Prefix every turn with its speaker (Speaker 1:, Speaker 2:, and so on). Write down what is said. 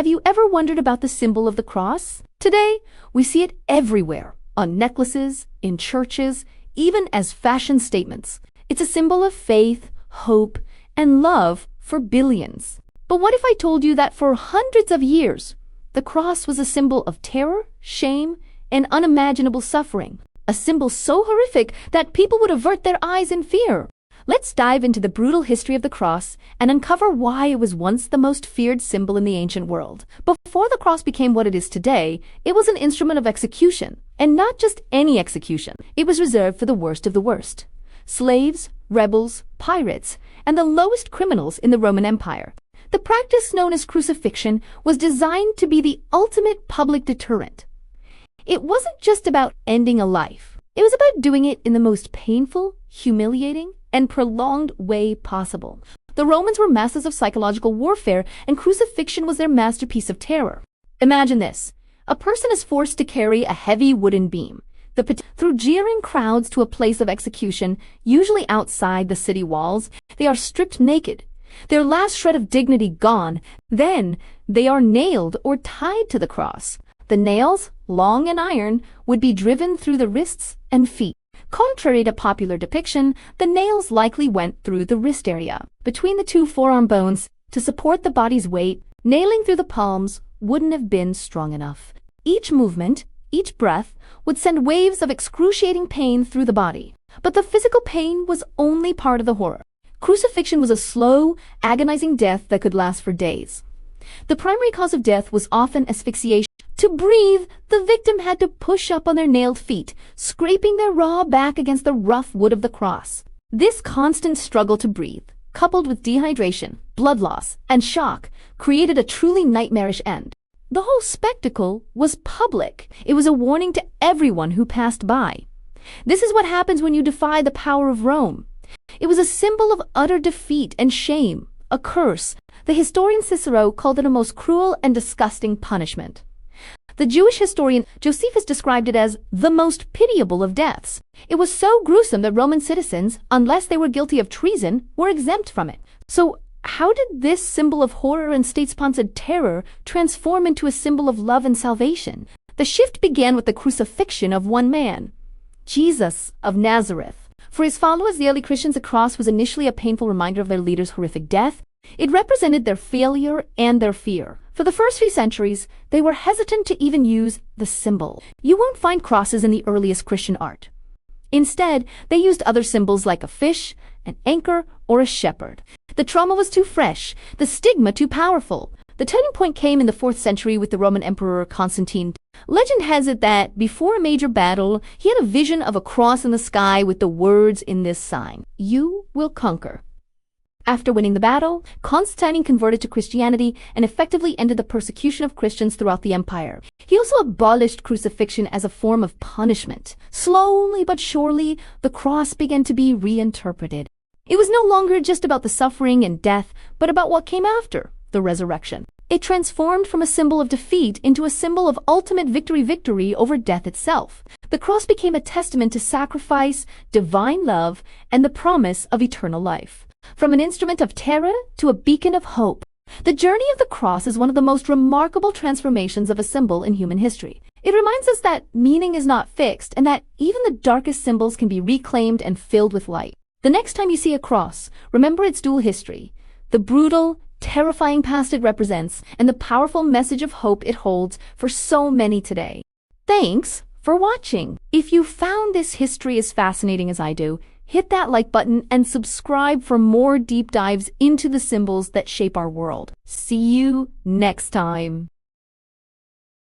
Speaker 1: have you ever wondered about the symbol of the cross? Today, we see it everywhere, on necklaces, in churches, even as fashion statements. It's a symbol of faith, hope, and love for billions. But what if I told you that for hundreds of years, the cross was a symbol of terror, shame, and unimaginable suffering? A symbol so horrific that people would avert their eyes in fear. Let's dive into the brutal history of the cross and uncover why it was once the most feared symbol in the ancient world. Before the cross became what it is today, it was an instrument of execution, and not just any execution. It was reserved for the worst of the worst: slaves, rebels, pirates, and the lowest criminals in the Roman Empire. The practice known as crucifixion was designed to be the ultimate public deterrent. It wasn't just about ending a life. It was about doing it in the most painful, humiliating, and prolonged way possible. The Romans were masters of psychological warfare, and crucifixion was their masterpiece of terror. Imagine this. A person is forced to carry a heavy wooden beam through jeering crowds to a place of execution, usually outside the city walls. They are stripped naked, their last shred of dignity gone. Then they are nailed or tied to the cross. The nails, long and iron, would be driven through the wrists and feet. Contrary to popular depiction, the nails likely went through the wrist area, between the two forearm bones, to support the body's weight. Nailing through the palms wouldn't have been strong enough. Each movement, each breath, would send waves of excruciating pain through the body. But the physical pain was only part of the horror. Crucifixion was a slow, agonizing death that could last for days. The primary cause of death was often asphyxiation. To breathe, the victim had to push up on their nailed feet, scraping their raw back against the rough wood of the cross. This constant struggle to breathe, coupled with dehydration, blood loss, and shock, created a truly nightmarish end. The whole spectacle was public. It was a warning to everyone who passed by. This is what happens when you defy the power of Rome. It was a symbol of utter defeat and shame, a curse. The historian Cicero called it a most cruel and disgusting punishment. The Jewish historian Josephus described it as the most pitiable of deaths. It was so gruesome that Roman citizens, unless they were guilty of treason, were exempt from it. So, how did this symbol of horror and state-sponsored terror transform into a symbol of love and salvation? The shift began with the crucifixion of one man, Jesus of Nazareth. For his followers, the early Christians, the cross was initially a painful reminder of their leader's horrific death. It represented their failure and their fear. For the first few centuries, they were hesitant to even use the symbol. You won't find crosses in the earliest Christian art. Instead, they used other symbols like a fish, an anchor, or a shepherd. The trauma was too fresh, the stigma too powerful. The turning point came in the 4th century with the Roman Emperor Constantine. Legend has it that before a major battle, he had a vision of a cross in the sky with the words in this sign: "You will conquer." After winning the battle, Constantine converted to Christianity and effectively ended the persecution of Christians throughout the empire. He also abolished crucifixion as a form of punishment. Slowly but surely, the cross began to be reinterpreted. It was no longer just about the suffering and death, but about what came after, the resurrection. It transformed from a symbol of defeat into a symbol of ultimate victory over death itself. The cross became a testament to sacrifice, divine love, and the promise of eternal life. From an instrument of terror to a beacon of hope, the journey of the cross is one of the most remarkable transformations of a symbol in human history. It reminds us that meaning is not fixed and that even the darkest symbols can be reclaimed and filled with light. The next time you see a cross, remember its dual history, the brutal, terrifying past it represents, and the powerful message of hope it holds for so many today. Thanks for watching. If you found this history as fascinating as I do, hit that like button and subscribe for more deep dives into the symbols that shape our world. See you next time.